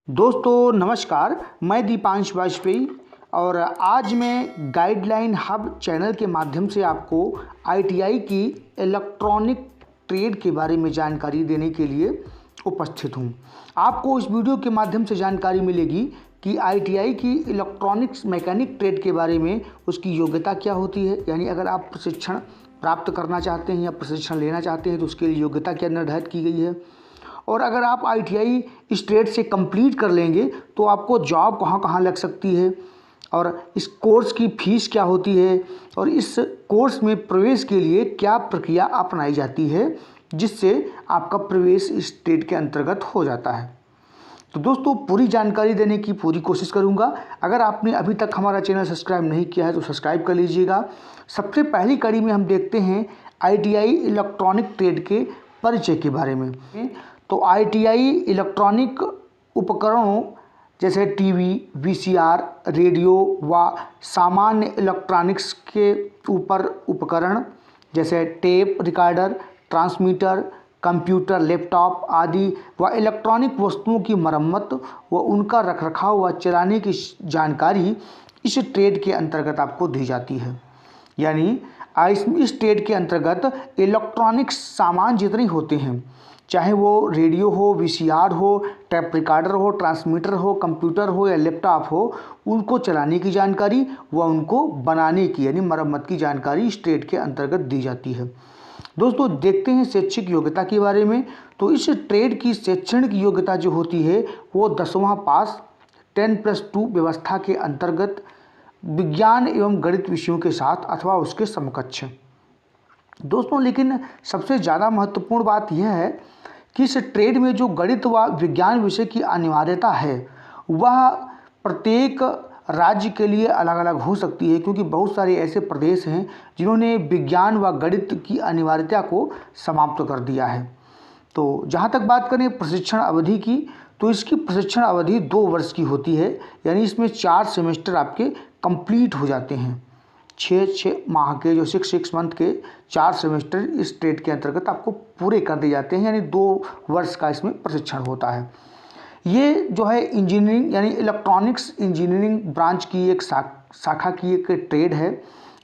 दोस्तों नमस्कार, मैं दीपांश वाजपेयी और आज मैं गाइडलाइन हब चैनल के माध्यम से आपको आईटीआई की इलेक्ट्रॉनिक ट्रेड के बारे में जानकारी देने के लिए उपस्थित हूँ। आपको इस वीडियो के माध्यम से जानकारी मिलेगी कि आईटीआई की इलेक्ट्रॉनिक्स मैकेनिक ट्रेड के बारे में उसकी योग्यता क्या होती है, यानी अगर आप प्रशिक्षण प्राप्त करना चाहते हैं या प्रशिक्षण लेना चाहते हैं तो उसके लिए योग्यता क्या निर्धारित की गई है, और अगर आप आईटीआई इस ट्रेड से कंप्लीट कर लेंगे तो आपको जॉब कहाँ कहाँ लग सकती है, और इस कोर्स की फ़ीस क्या होती है, और इस कोर्स में प्रवेश के लिए क्या प्रक्रिया अपनाई जाती है जिससे आपका प्रवेश इस ट्रेड के अंतर्गत हो जाता है। तो दोस्तों पूरी जानकारी देने की पूरी कोशिश करूंगा। अगर आपने अभी तक हमारा चैनल सब्सक्राइब नहीं किया है तो सब्सक्राइब कर लीजिएगा। सबसे पहली कड़ी में हम देखते हैं आईटीआई इलेक्ट्रॉनिक ट्रेड के परिचय के बारे में। तो आईटीआई इलेक्ट्रॉनिक उपकरणों जैसे टीवी, वीसीआर, रेडियो व सामान्य इलेक्ट्रॉनिक्स के ऊपर उपकरण जैसे tape recorder, transmitter, computer, laptop आदि व इलेक्ट्रॉनिक वस्तुओं की मरम्मत व उनका रखरखाव व चलाने की जानकारी इस ट्रेड के अंतर्गत आपको दी जाती है। यानी इस ट्रेड के अंतर्गत इलेक्ट्रॉनिक सामान जितने होते हैं, चाहे वो रेडियो हो, वीसीआर हो, टेप रिकॉर्डर हो, ट्रांसमीटर हो, कंप्यूटर हो या लैपटॉप हो, उनको चलाने की जानकारी व उनको बनाने की यानी मरम्मत की जानकारी इस ट्रेड के अंतर्गत दी जाती है। दोस्तों देखते हैं शैक्षिक योग्यता के बारे में। तो इस ट्रेड की शैक्षणिक योग्यता जो होती है वो 10वां पास 10+2 व्यवस्था के अंतर्गत विज्ञान एवं गणित विषयों के साथ अथवा उसके समकक्ष। दोस्तों लेकिन सबसे ज़्यादा महत्वपूर्ण बात यह है कि इस ट्रेड में जो गणित व विज्ञान विषय की अनिवार्यता है वह प्रत्येक राज्य के लिए अलग अलग हो सकती है, क्योंकि बहुत सारे ऐसे प्रदेश हैं जिन्होंने विज्ञान व गणित की अनिवार्यता को समाप्त कर दिया है। तो जहाँ तक बात करें प्रशिक्षण अवधि की, तो इसकी प्रशिक्षण अवधि 2 वर्ष की होती है, यानी इसमें 4 सेमेस्टर आपके कंप्लीट हो जाते हैं। 6 माह के जो 6 मंथ के 4 सेमेस्टर इस ट्रेड के अंतर्गत आपको पूरे कर दिए जाते हैं, यानी 2 वर्ष का इसमें प्रशिक्षण होता है। ये जो है इंजीनियरिंग यानी इलेक्ट्रॉनिक्स इंजीनियरिंग ब्रांच की एक शाखा की एक ट्रेड है।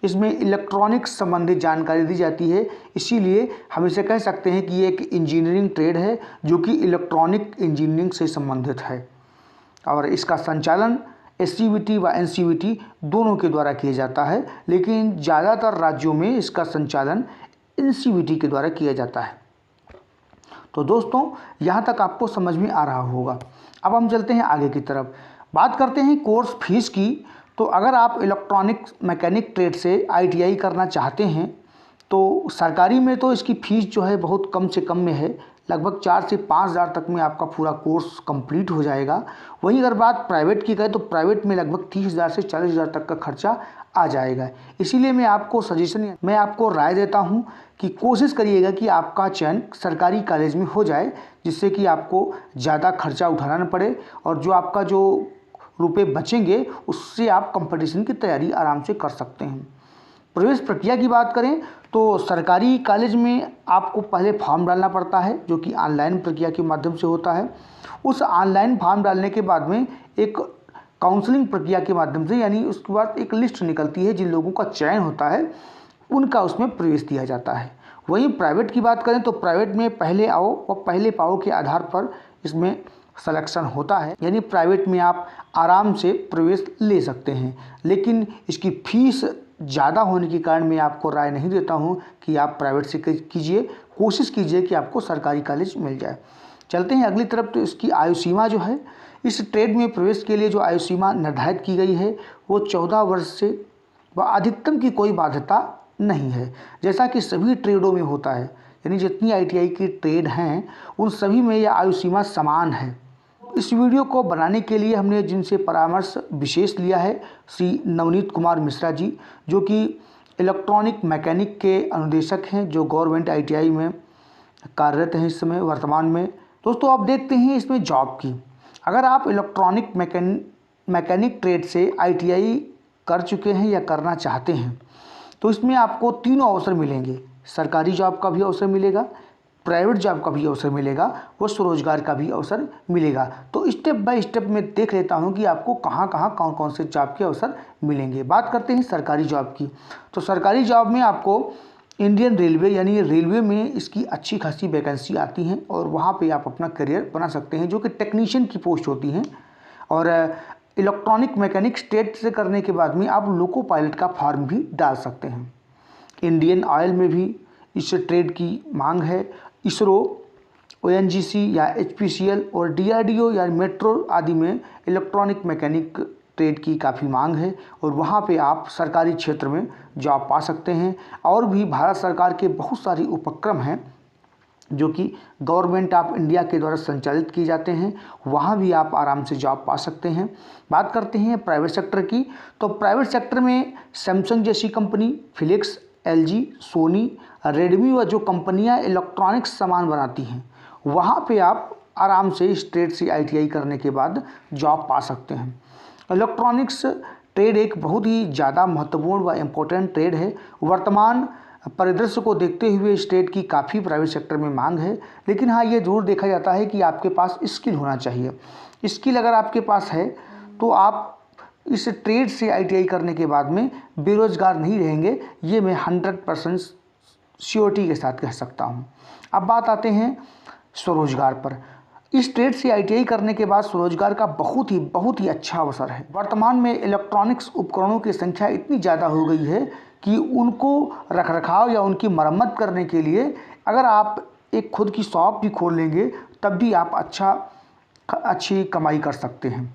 इसमें इलेक्ट्रॉनिक्स संबंधित जानकारी दी जाती है, इसीलिए हम इसे कह सकते हैं कि ये एक इंजीनियरिंग ट्रेड है जो कि इलेक्ट्रॉनिक इंजीनियरिंग से संबंधित है, और इसका संचालन एससीवीटी व एनसीवीटी दोनों के द्वारा किया जाता है, लेकिन ज़्यादातर राज्यों में इसका संचालन एनसीवीटी के द्वारा किया जाता है। तो दोस्तों यहाँ तक आपको समझ में आ रहा होगा। अब हम चलते हैं आगे की तरफ, बात करते हैं कोर्स फीस की। तो अगर आप इलेक्ट्रॉनिक मैकेनिक ट्रेड से आईटीआई करना चाहते हैं तो सरकारी में तो इसकी फ़ीस जो है बहुत कम से कम में है, लगभग 4 से 5 हज़ार तक में आपका पूरा कोर्स कंप्लीट हो जाएगा। वहीं अगर बात प्राइवेट की करें तो प्राइवेट में लगभग 30 हज़ार से 40 हज़ार तक का खर्चा आ जाएगा। इसीलिए मैं आपको राय देता हूं कि कोशिश करिएगा कि आपका चयन सरकारी कॉलेज में हो जाए, जिससे कि आपको ज़्यादा खर्चा उठाना न पड़े, और जो आपका जो रुपये बचेंगे उससे आप कंपटीशन की तैयारी आराम से कर सकते हैं। प्रवेश प्रक्रिया की बात करें तो सरकारी कॉलेज में आपको पहले फॉर्म डालना पड़ता है, जो कि ऑनलाइन प्रक्रिया के माध्यम से होता है। उस ऑनलाइन फॉर्म डालने के बाद में एक काउंसलिंग प्रक्रिया के माध्यम से, यानी उसके बाद एक लिस्ट निकलती है, जिन लोगों का चयन होता है उनका उसमें प्रवेश दिया जाता है। वहीं प्राइवेट की बात करें तो प्राइवेट में पहले आओ और पहले पाओ के आधार पर इसमें सिलेक्शन होता है, यानी प्राइवेट में आप आराम से प्रवेश ले सकते हैं। लेकिन इसकी फ़ीस ज़्यादा होने के कारण मैं आपको राय नहीं देता हूं कि आप प्राइवेट से कीजिए, कोशिश कीजिए कि आपको सरकारी कॉलेज मिल जाए। चलते हैं अगली तरफ। तो इसकी आयु सीमा जो है, इस ट्रेड में प्रवेश के लिए जो आयु सीमा निर्धारित की गई है वो 14 वर्ष से व अधिकतम की कोई बाध्यता नहीं है, जैसा कि सभी ट्रेडों में होता है। यानी जितनी आईटीआई की ट्रेड हैं उन सभी में यह आयु सीमा समान है। इस वीडियो को बनाने के लिए हमने जिनसे परामर्श विशेष लिया है श्री नवनीत कुमार मिश्रा जी, जो कि इलेक्ट्रॉनिक मैकेनिक के अनुदेशक हैं, जो गवर्नमेंट आईटीआई में कार्यरत हैं इस समय वर्तमान में। दोस्तों आप देखते हैं इसमें जॉब की, अगर आप इलेक्ट्रॉनिक मैकेनिक ट्रेड से आईटीआई कर चुके हैं या करना चाहते हैं तो इसमें आपको 3 अवसर मिलेंगे। सरकारी जॉब का भी अवसर मिलेगा, प्राइवेट जॉब का भी अवसर मिलेगा, वो स्वरोजगार का भी अवसर मिलेगा। तो स्टेप बाय स्टेप मैं देख लेता हूँ कि आपको कहाँ कहाँ कौन कौन से जॉब के अवसर मिलेंगे। बात करते हैं सरकारी जॉब की। तो सरकारी जॉब में आपको इंडियन रेलवे यानी रेलवे में इसकी अच्छी खासी वैकेंसी आती हैं और वहाँ पे आप अपना करियर बना सकते हैं, जो कि टेक्नीशियन की पोस्ट होती हैं। और इलेक्ट्रॉनिक मैकेनिक स्टेट से करने के बाद में आप लोको पायलट का फॉर्म भी डाल सकते हैं। इंडियन ऑयल में भी इस ट्रेड की मांग है। इसरो, ONGC या HPCL और DRDO या मेट्रो आदि में इलेक्ट्रॉनिक मैकेनिक ट्रेड की काफ़ी मांग है और वहाँ पे आप सरकारी क्षेत्र में जॉब पा सकते हैं। और भी भारत सरकार के बहुत सारे उपक्रम हैं जो कि गवर्नमेंट ऑफ इंडिया के द्वारा संचालित किए जाते हैं, वहाँ भी आप आराम से जॉब पा सकते हैं। बात करते हैं प्राइवेट सेक्टर की। तो प्राइवेट सेक्टर में सैमसंग जैसी company, Philips, LG, Sony, Redmi व जो कंपनियां इलेक्ट्रॉनिक्स सामान बनाती हैं, वहाँ पे आप आराम से इस ट्रेड से ITI करने के बाद जॉब पा सकते हैं। इलेक्ट्रॉनिक्स ट्रेड एक बहुत ही ज़्यादा महत्वपूर्ण व इम्पोर्टेंट ट्रेड है। वर्तमान परिदृश्य को देखते हुए इस ट्रेड की काफ़ी प्राइवेट सेक्टर में मांग है, लेकिन हाँ, ये ज़रूर देखा जाता है कि आपके पास स्किल होना चाहिए। स्किल अगर आपके पास है तो आप इस ट्रेड से ITI करने के बाद में बेरोज़गार नहीं रहेंगे, ये मैं 100% श्योरिटी के साथ कह सकता हूँ। अब बात आते हैं स्वरोजगार पर। इस ट्रेड से ITI करने के बाद स्वरोजगार का बहुत ही अच्छा अवसर है। वर्तमान में इलेक्ट्रॉनिक्स उपकरणों की संख्या इतनी ज़्यादा हो गई है कि उनको रखरखाव या उनकी मरम्मत करने के लिए अगर आप एक खुद की शॉप भी खोल लेंगे तब भी आप अच्छी कमाई कर सकते हैं।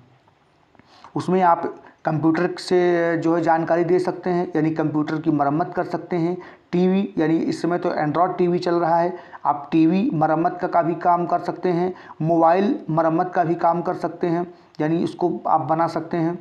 उसमें आप कंप्यूटर से जो है जानकारी दे सकते हैं, यानी कंप्यूटर की मरम्मत कर सकते हैं। टीवी, यानी इस समय तो एंड्रॉयड टीवी चल रहा है, आप टीवी मरम्मत का भी काम कर सकते हैं। मोबाइल मरम्मत का भी काम कर सकते हैं, यानी इसको आप बना सकते हैं।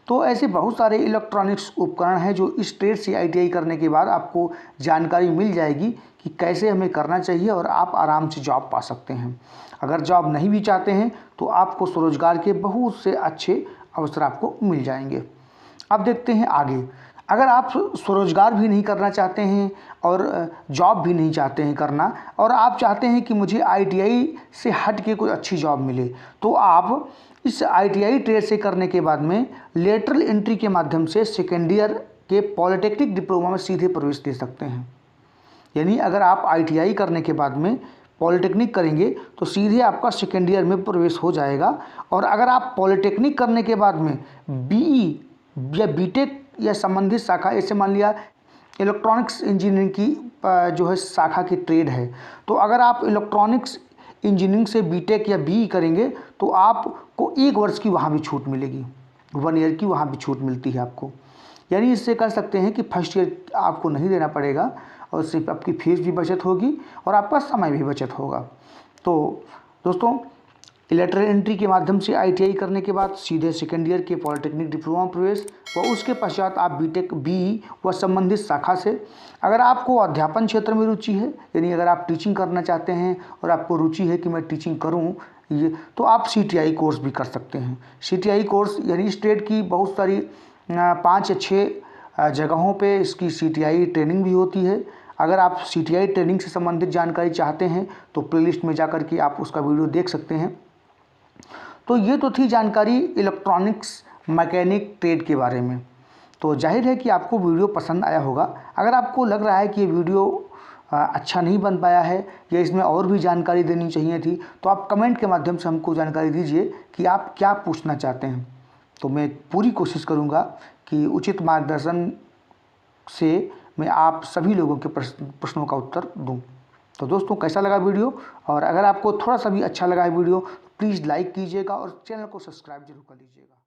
तो ऐसे बहुत सारे इलेक्ट्रॉनिक्स उपकरण हैं जो इस ट्रेड से ITI करने के बाद आपको जानकारी मिल जाएगी कि कैसे हमें करना चाहिए और आप आराम से जॉब पा सकते हैं। अगर जॉब नहीं भी चाहते हैं तो आपको स्वरोजगार के बहुत से अच्छे अवसर आपको मिल जाएंगे। अब देखते हैं आगे। अगर आप स्वरोजगार भी नहीं करना चाहते हैं और जॉब भी नहीं चाहते हैं करना, और आप चाहते हैं कि मुझे ITI से हट के कोई अच्छी जॉब मिले, तो आप इस ITI ट्रेड से करने के बाद में लेटरल एंट्री के माध्यम से सेकेंड ईयर के पॉलिटेक्निक डिप्लोमा में सीधे प्रवेश दे सकते हैं। यानी अगर आप ITI करने के बाद में पॉलिटेक्निक करेंगे तो सीधे आपका सेकेंड ईयर में प्रवेश हो जाएगा। और अगर आप पॉलिटेक्निक करने के बाद में BE या BTech या संबंधित शाखा, ऐसे मान लिया इलेक्ट्रॉनिक्स इंजीनियरिंग की जो है शाखा की ट्रेड है, तो अगर आप इलेक्ट्रॉनिक्स इंजीनियरिंग से BTech या BE करेंगे तो आपको 1 वर्ष की वहाँ भी छूट मिलेगी, 1 ईयर की वहाँ भी छूट मिलती है आपको। यानी इससे कह सकते हैं कि फर्स्ट ईयर आपको नहीं देना पड़ेगा और सिर्फ आपकी फीस भी बचत होगी और आपका समय भी बचत होगा। तो दोस्तों, लेटरल एंट्री के माध्यम से ITI करने के बाद सीधे सेकेंड ईयर के पॉलिटेक्निक डिप्लोमा प्रवेश व उसके पश्चात आप BTech BE व संबंधित शाखा से, अगर आपको अध्यापन क्षेत्र में रुचि है, यानी अगर आप टीचिंग करना चाहते हैं और आपको रुचि है कि मैं टीचिंग करूं, ये तो आप CTI कोर्स भी कर सकते हैं। CTI कोर्स यानी इस ट्रेड की बहुत सारी 5 या 6 जगहों पे इसकी CTI ट्रेनिंग भी होती है। अगर आप CTI ट्रेनिंग से संबंधित जानकारी चाहते हैं तो प्लेलिस्ट में जाकर के आप उसका वीडियो देख सकते हैं। तो ये तो थी जानकारी इलेक्ट्रॉनिक्स मैकेनिक ट्रेड के बारे में। तो जाहिर है कि आपको वीडियो पसंद आया होगा। अगर आपको लग रहा है कि ये वीडियो अच्छा नहीं बन पाया है या इसमें और भी जानकारी देनी चाहिए थी, तो आप कमेंट के माध्यम से हमको जानकारी दीजिए कि आप क्या पूछना चाहते हैं। तो मैं पूरी कोशिश करूँगा कि उचित मार्गदर्शन से मैं आप सभी लोगों के प्रश्नों का उत्तर दूं। तो दोस्तों, कैसा लगा वीडियो? और अगर आपको थोड़ा सा भी अच्छा लगा है वीडियो, प्लीज़ लाइक कीजिएगा और चैनल को सब्सक्राइब जरूर कर लीजिएगा।